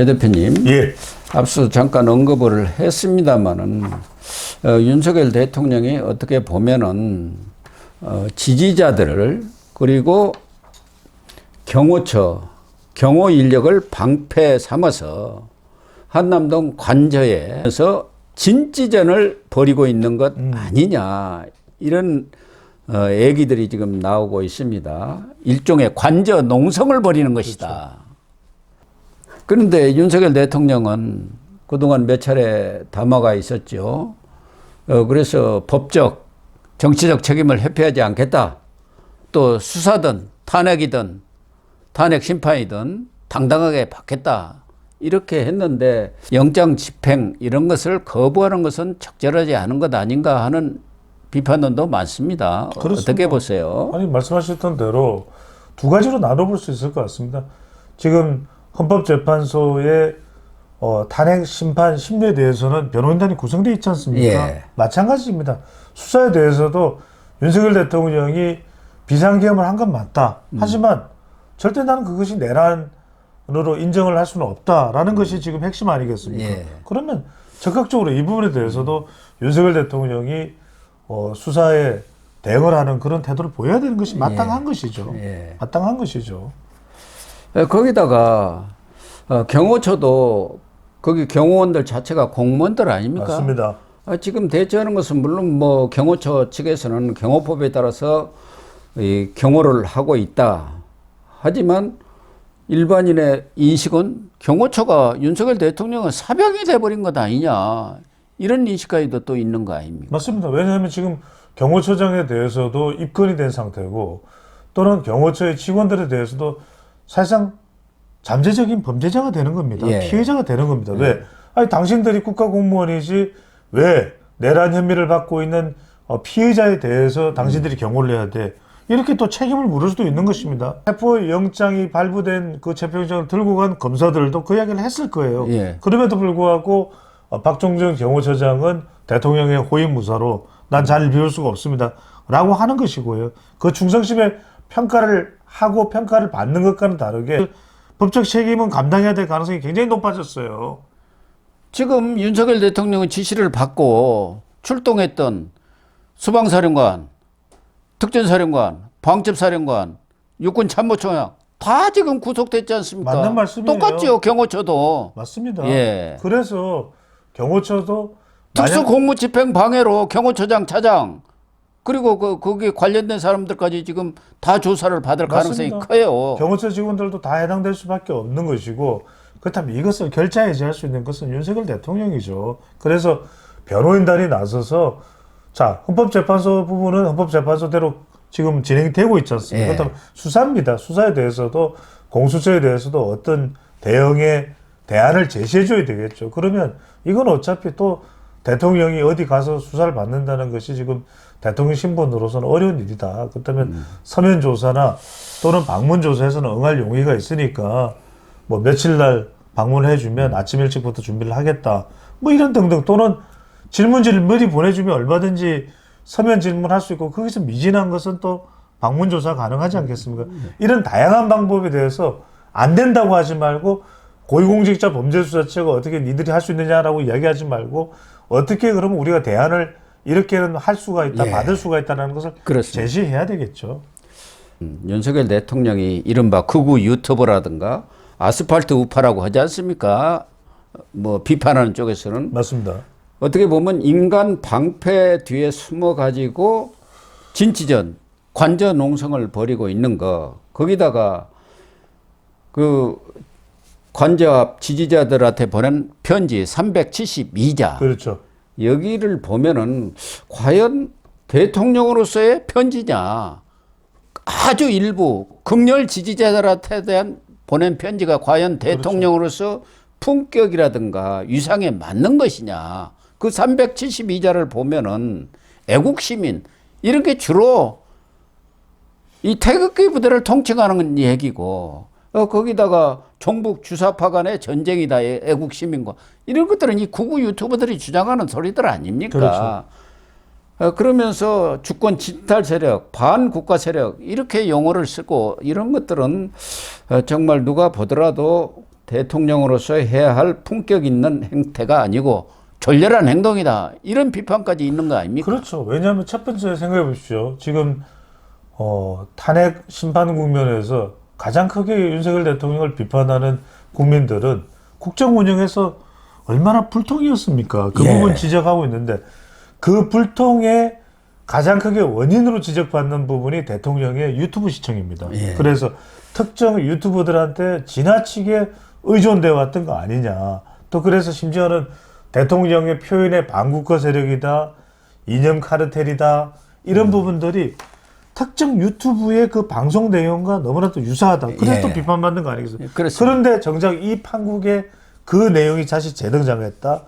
배 대표님, 예. 앞서 잠깐 언급을 했습니다마는 윤석열 대통령이 어떻게 보면은 지지자들을 그리고 경호처, 경호 인력을 방패 삼아서 한남동 관저에서 진지전을 벌이고 있는 것 아니냐, 이런 얘기들이 지금 나오고 있습니다. 일종의 관저 농성을 벌이는 것이다. 그렇죠. 그런데 윤석열 대통령은 그동안 몇 차례 담화가 있었죠. 그래서 법적, 정치적 책임을 회피하지 않겠다. 또 수사든 탄핵이든 탄핵 심판이든 당당하게 받겠다. 이렇게 했는데 영장 집행 이런 것을 거부하는 것은 적절하지 않은 것 아닌가 하는 비판론도 많습니다. 그렇습니다. 어떻게 보세요? 아니, 말씀하셨던 대로 두 가지로 나눠볼 수 있을 것 같습니다. 지금 헌법재판소의 탄핵 심판 심리에 대해서는 변호인단이 구성되어 있지 않습니까? 예. 마찬가지입니다. 수사에 대해서도 윤석열 대통령이 비상계엄을 한 건 맞다. 하지만 절대 나는 그것이 내란으로 인정을 할 수는 없다라는 것이 지금 핵심 아니겠습니까? 예. 그러면 적극적으로 이 부분에 대해서도 윤석열 대통령이 수사에 대응을 하는 그런 태도를 보여야 되는 것이 마땅한 것이죠. 예. 마땅한 것이죠. 거기다가 경호처도 거기 경호원들 자체가 공무원들 아닙니까? 맞습니다. 지금 대처하는 것은 물론 뭐 경호처 측에서는 경호법에 따라서 이 경호를 하고 있다. 하지만 일반인의 인식은 경호처가 윤석열 대통령은 사병이 돼버린 것 아니냐, 이런 인식까지도 또 있는 거 아닙니까? 맞습니다. 왜냐하면 지금 경호처장에 대해서도 입건이 된 상태고, 또는 경호처의 직원들에 대해서도 사실상 잠재적인 범죄자가 되는 겁니다. 예. 피해자가 되는 겁니다. 왜? 아니, 당신들이 국가공무원이지 왜 내란 혐의를 받고 있는 피해자에 대해서 당신들이 경호를 해야 돼? 이렇게 또 책임을 물을 수도 있는 것입니다. 체포영장이 발부된 그 체포영장을 들고 간 검사들도 그 이야기를 했을 거예요. 예. 그럼에도 불구하고 박종정 경호처장은 대통령의 호위무사로 난 자리를 비울 수가 없습니다 라고 하는 것이고요. 그 충성심에 평가를 하고 평가를 받는 것과는 다르게 법적 책임은 감당해야 될 가능성이 굉장히 높아졌어요. 지금 윤석열 대통령은 지시를 받고 출동했던 수방사령관, 특전사령관, 방첩사령관, 육군참모총장 다 지금 구속됐지 않습니까? 맞는 말씀이에요. 똑같죠, 경호처도. 맞습니다. 예. 그래서 경호처도 특수공무집행 방해로 경호처장, 차장, 그리고 거기 관련된 사람들까지 지금 다 조사를 받을 맞습니다. 가능성이 커요. 경호처 직원들도 다 해당될 수밖에 없는 것이고, 그렇다면 이것을 결자해제할 수 있는 것은 윤석열 대통령이죠. 그래서 변호인단이 나서서 자, 헌법재판소 부분은 헌법재판소대로 지금 진행이 되고 있지 않습니까? 예. 그렇다면 수사입니다. 수사에 대해서도 공수처에 대해서도 어떤 대응의 대안을 제시해줘야 되겠죠. 그러면 이건 어차피 또 대통령이 어디 가서 수사를 받는다는 것이 지금 대통령 신분으로서는 어려운 일이다. 그렇다면 서면 조사나 또는 방문 조사에서는 응할 용의가 있으니까 뭐 며칠 날 방문을 해주면 아침 일찍부터 준비를 하겠다. 뭐 이런 등등, 또는 질문지를 미리 보내주면 얼마든지 서면 질문할 수 있고, 거기서 미진한 것은 또 방문 조사 가능하지 않겠습니까? 이런 다양한 방법에 대해서 안 된다고 하지 말고, 고위공직자 범죄수사처가 어떻게 니들이 할 수 있느냐라고 이야기하지 말고, 어떻게 그러면 우리가 대안을 이렇게는 할 수가 있다, 예. 받을 수가 있다는 것을 그렇습니다. 제시해야 되겠죠. 윤석열 대통령이 이른바 극우 유튜버라든가 아스팔트 우파라고 하지 않습니까? 뭐 비판하는 쪽에서는. 맞습니다. 어떻게 보면 인간 방패 뒤에 숨어가지고 진지전, 관저 농성을 벌이고 있는 거. 거기다가 그 관저 앞 지지자들한테 보낸 편지 372자. 그렇죠. 여기를 보면은 과연 대통령으로서의 편지냐, 아주 일부 극렬 지지자들한테 대한 보낸 편지가 과연 대통령으로서 품격이라든가 위상에 맞는 것이냐. 그 372자를 보면은 애국 시민 이런 게 주로 이 태극기 부대를 통칭하는 얘기고, 거기다가 종북 주사파 간의 전쟁이다, 애국 시민과 이런 것들은 이 극우 유튜버들이 주장하는 소리들 아닙니까? 그렇죠. 그러면서 주권 침탈 세력, 반국가 세력 이렇게 용어를 쓰고 이런 것들은 정말 누가 보더라도 대통령으로서 해야 할 품격 있는 행태가 아니고 졸렬한 행동이다. 이런 비판까지 있는 거 아닙니까? 그렇죠. 왜냐하면 첫 번째 생각해 보십시오. 지금 탄핵 심판 국면에서 가장 크게 윤석열 대통령을 비판하는 국민들은 국정 운영에서 얼마나 불통이었습니까? 그 예. 부분 지적하고 있는데 그 불통의 가장 크게 원인으로 지적받는 부분이 대통령의 유튜브 시청입니다. 예. 그래서 특정 유튜버들한테 지나치게 의존되어 왔던 거 아니냐. 또 그래서 심지어는 대통령의 표현의 반국가 세력이다, 이념 카르텔이다, 이런 부분들이 특정 유튜브의 그 방송 내용과 너무나도 유사하다. 그래서 예. 또 비판받는 거 아니겠어요? 그렇습니다. 그런데 정작 이 판국에 그 내용이 다시 재등장했다.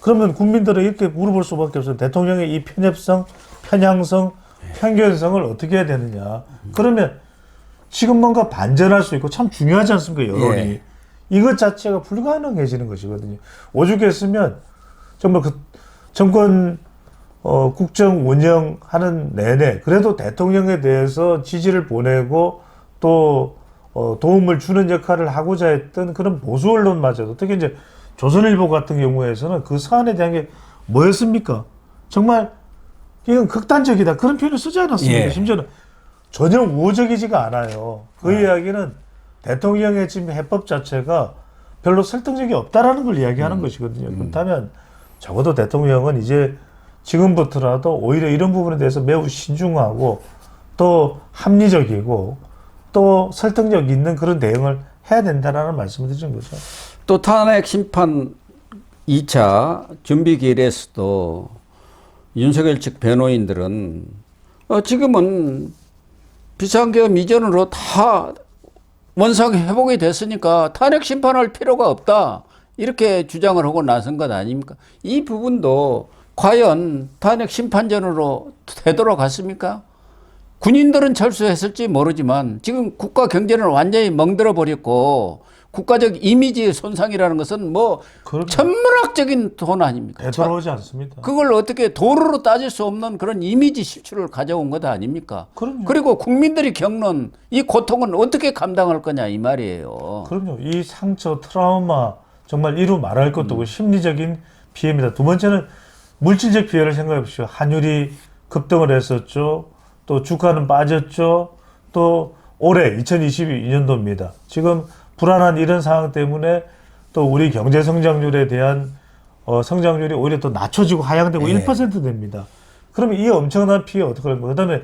그러면 국민들은 이렇게 물어볼 수밖에 없어요. 대통령의 이 편협성, 편향성, 편견성을 어떻게 해야 되느냐. 그러면 지금 뭔가 반전할 수 있고 참 중요하지 않습니까? 여론이. 예. 이것 자체가 불가능해지는 것이거든요. 오죽했으면 정말 그 정권 국정 운영하는 내내 그래도 대통령에 대해서 지지를 보내고 또 도움을 주는 역할을 하고자 했던 그런 보수 언론마저도 특히 이제 조선일보 같은 경우에서는 그 사안에 대한 게 뭐였습니까? 정말 이건 극단적이다 그런 표현을 쓰지 않았습니까? 예. 심지어는 전혀 우호적이지가 않아요. 그 이야기는 대통령의 지금 해법 자체가 별로 설득력이 없다라는 걸 이야기하는 것이거든요. 그렇다면 적어도 대통령은 이제 지금부터라도 오히려 이런 부분에 대해서 매우 신중하고 또 합리적이고 또 설득력 있는 그런 대응을 해야 된다라는 말씀을 드린 거죠. 또 탄핵 심판 2차 준비기일에서도 윤석열 측 변호인들은 지금은 비상계엄 이전으로 다 원상 회복이 됐으니까 탄핵 심판할 필요가 없다. 이렇게 주장을 하고 나선 것 아닙니까? 이 부분도 과연 탄핵 심판전으로 되돌아갔습니까? 군인들은 철수했을지 모르지만 지금 국가 경제는 완전히 멍들어 버렸고 국가적 이미지 손상이라는 것은 뭐 천문학적인 돈 아닙니까? 되돌아오지 않습니다. 그걸 어떻게 도로로 따질 수 없는 그런 이미지 실추를 가져온 것 아닙니까? 그럼요. 그리고 국민들이 겪는 이 고통은 어떻게 감당할 거냐 이 말이에요. 그럼요. 이 상처, 트라우마 정말 이루 말할 것도 없고 심리적인 피해입니다. 두 번째는 물질적 피해를 생각해 보십시오. 환율이 급등을 했었죠. 또 주가는 빠졌죠. 또 올해 2022년도입니다. 지금 불안한 이런 상황 때문에 또 우리 경제 성장률에 대한 성장률이 오히려 또 낮춰지고 하향되고 1% 됩니다. 그러면 이 엄청난 피해 어떻게 할까? 그다음에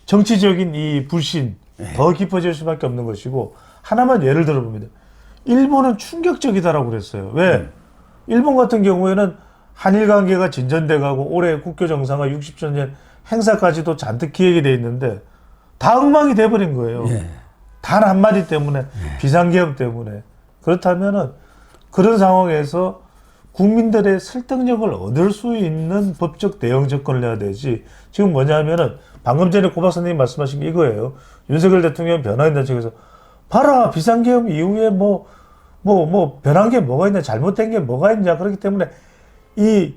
정치적인 이 불신 더 깊어질 수밖에 없는 것이고 하나만 예를 들어봅니다. 일본은 충격적이다라고 그랬어요. 왜? 일본 같은 경우에는 한일 관계가 진전돼 가고 올해 국교 정상화 60주년 행사까지도 잔뜩 기획이 돼 있는데 다 엉망이 돼버린 거예요. 예. 단 한마디 때문에 비상계엄 때문에 그렇다면은 그런 상황에서 국민들의 설득력을 얻을 수 있는 법적 대응 접근을 해야 되지. 지금 뭐냐면은 방금 전에 고 박사님이 말씀하신 게 이거예요. 윤석열 대통령 변화인단 측에서 봐라 비상계엄 이후에 뭐 변한 게 뭐가 있냐 잘못된 게 뭐가 있냐 그렇기 때문에 이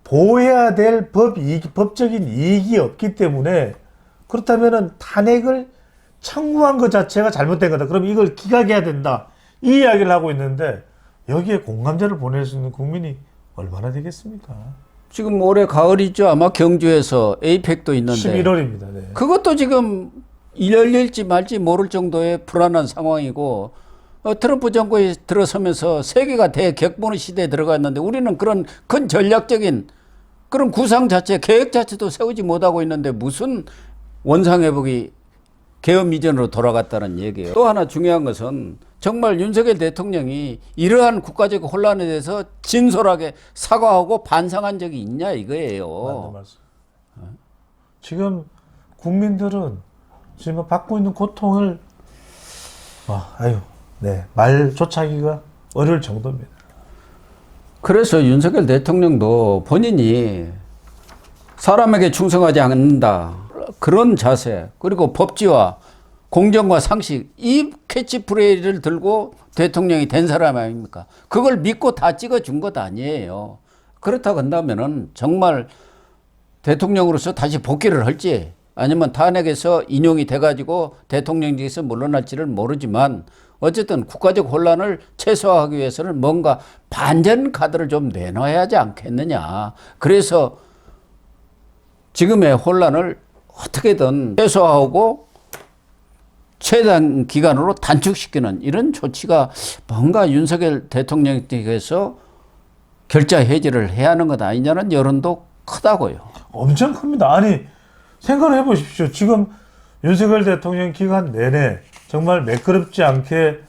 보호해야 될 법적인 이익이 없기 때문에 그렇다면은 탄핵을 청구한 것 자체가 잘못된 거다. 그럼 이걸 기각해야 된다. 이 이야기를 하고 있는데 여기에 공감대를 보낼 수 있는 국민이 얼마나 되겠습니까? 지금 올해 가을이죠. 아마 경주에서 에이펙도 있는데 11월입니다. 네. 그것도 지금 열릴지 말지 모를 정도의 불안한 상황이고 트럼프 정권이 들어서면서 세계가 대격변의 시대에 들어갔는데 우리는 그런 큰 전략적인 그런 구상 자체, 계획 자체도 세우지 못하고 있는데 무슨 원상회복이 계엄 이전으로 돌아갔다는 얘기예요. 또 하나 중요한 것은 정말 윤석열 대통령이 이러한 국가적 혼란에 대해서 진솔하게 사과하고 반성한 적이 있냐 이거예요. 맞는 말씀. 지금 국민들은 지금 받고 있는 고통을 말조차 하기가 어려울 정도입니다. 그래서 윤석열 대통령도 본인이 사람에게 충성하지 않는다. 그런 자세, 그리고 법治와 공정과 상식, 이 캐치프레이즈를 들고 대통령이 된 사람 아닙니까? 그걸 믿고 다 찍어준 것 아니에요. 그렇다고 한다면은 정말 대통령으로서 다시 복귀를 할지 아니면 탄핵에서 인용이 돼가지고 대통령직에서 물러날지를 모르지만 어쨌든 국가적 혼란을 최소화하기 위해서는 뭔가 반전 카드를 좀 내놔야 하지 않겠느냐. 그래서 지금의 혼란을 어떻게든 최소화하고 최단 기간으로 단축시키는 이런 조치가 뭔가 윤석열 대통령께서 결자 해지를 해야 하는 것 아니냐는 여론도 크다고요. 엄청 큽니다. 아니 생각을 해보십시오. 지금 윤석열 대통령 기간 내내 정말 매끄럽지 않게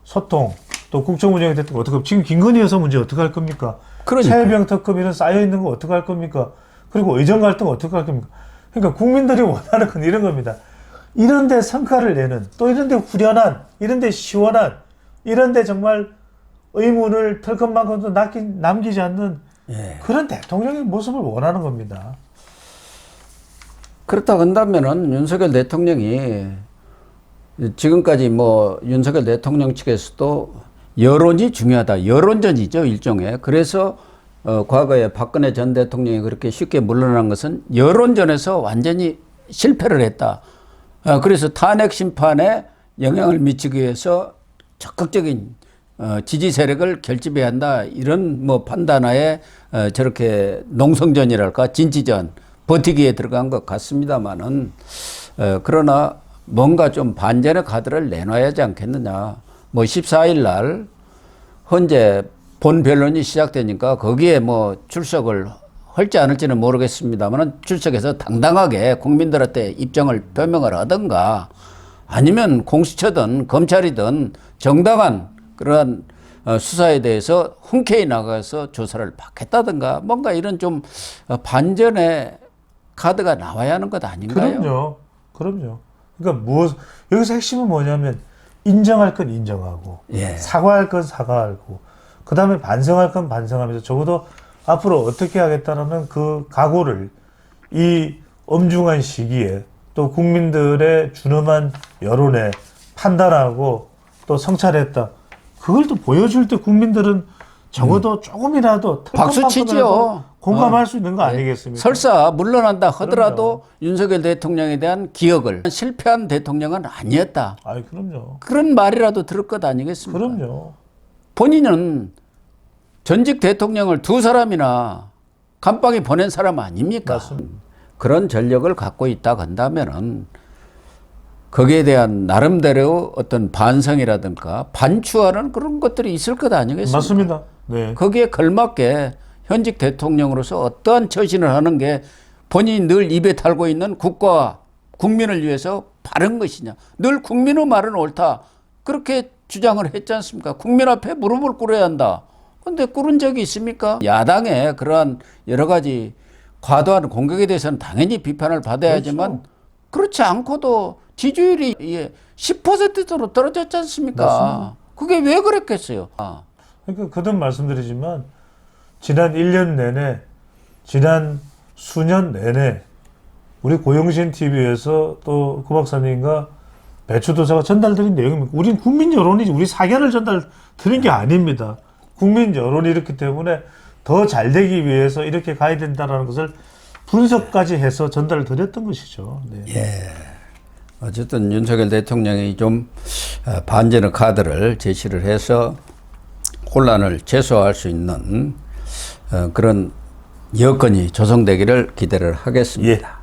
소통 또 국정 운영이 됐던 거 어떻게 지금 김건희 여사 문제 어떻게 할 겁니까? 최혜병 특검 이런 쌓여 있는 거 어떻게 할 겁니까? 그리고 의정 갈등 어떻게 할 겁니까? 그러니까 국민들이 원하는 건 이런 겁니다. 이런데 성과를 내는 또 이런데 후련한 이런데 시원한 이런데 정말 의문을 털것만큼도 남기지 않는 그런 대통령의 모습을 원하는 겁니다. 그렇다 한다면은 윤석열 대통령이 지금까지 뭐 윤석열 대통령 측에서도 여론이 중요하다. 여론전이죠, 일종의. 그래서 과거에 박근혜 전 대통령이 그렇게 쉽게 물러난 것은 여론전에서 완전히 실패를 했다. 그래서 탄핵 심판에 영향을 미치기 위해서 적극적인 지지 세력을 결집해야 한다. 이런 뭐 판단하에 저렇게 농성전이랄까 진지전 버티기에 들어간 것 같습니다만은 그러나 뭔가 좀 반전의 카드를 내놔야 하지 않겠느냐. 뭐 14일 날 현재 본 변론이 시작되니까 거기에 뭐 출석을 할지 안 할지는 모르겠습니다만 출석해서 당당하게 국민들한테 입장을 표명을 하든가 아니면 공수처든 검찰이든 정당한 그러한 수사에 대해서 흔쾌히 나가서 조사를 받겠다든가 뭔가 이런 좀 반전의 카드가 나와야 하는 것 아닌가요? 그럼요. 그러니까 여기서 핵심은 뭐냐면 인정할 건 인정하고 사과할 건 사과하고 그 다음에 반성할 건 반성하면서 적어도 앞으로 어떻게 하겠다는 그 각오를 이 엄중한 시기에 또 국민들의 준엄한 여론에 판단하고 또 성찰했다. 그걸 또 보여줄 때 국민들은 적어도 조금이라도 박수 치죠. 공감할 수 있는 거 아니겠습니까? 설사 물러난다 하더라도 윤석열 대통령에 대한 기억을 실패한 대통령은 아니었다. 그럼요. 그런 말이라도 들을 것 아니겠습니까? 그럼요. 본인은 전직 대통령을 두 사람이나 감방에 보낸 사람 아닙니까? 맞습니다. 그런 전력을 갖고 있다고 한다면은 거기에 대한 나름대로 어떤 반성이라든가 반추하는 그런 것들이 있을 것 아니겠습니까? 맞습니다. 네. 거기에 걸맞게 현직 대통령으로서 어떠한 처신을 하는 게 본인이 늘 입에 달고 있는 국가와 국민을 위해서 바른 것이냐. 늘 국민의 말은 옳다. 그렇게 주장을 했지 않습니까? 국민 앞에 무릎을 꿇어야 한다. 그런데 꿇은 적이 있습니까? 야당의 그러한 여러 가지 과도한 공격에 대해서는 당연히 비판을 받아야지만 그렇죠. 그렇지 않고도 지지율이 10%대로 떨어졌지 않습니까? 맞습니다. 그게 왜 그랬겠어요? 그러니까 거듭 말씀드리지만 지난 1년 내내 지난 수년 내내 우리 고영신 TV에서 또 구 박사님과 배추도사가 전달드린 내용입니다. 우린 국민 여론이지 우리 사견을 전달드린 게 아닙니다. 국민 여론이 이렇기 때문에 더 잘 되기 위해서 이렇게 가야 된다는 것을 분석까지 해서 전달을 드렸던 것이죠. 네. 어쨌든 윤석열 대통령이 좀 반전의 카드를 제시를 해서 혼란을 최소화할 수 있는 그런 여건이 조성되기를 기대를 하겠습니다.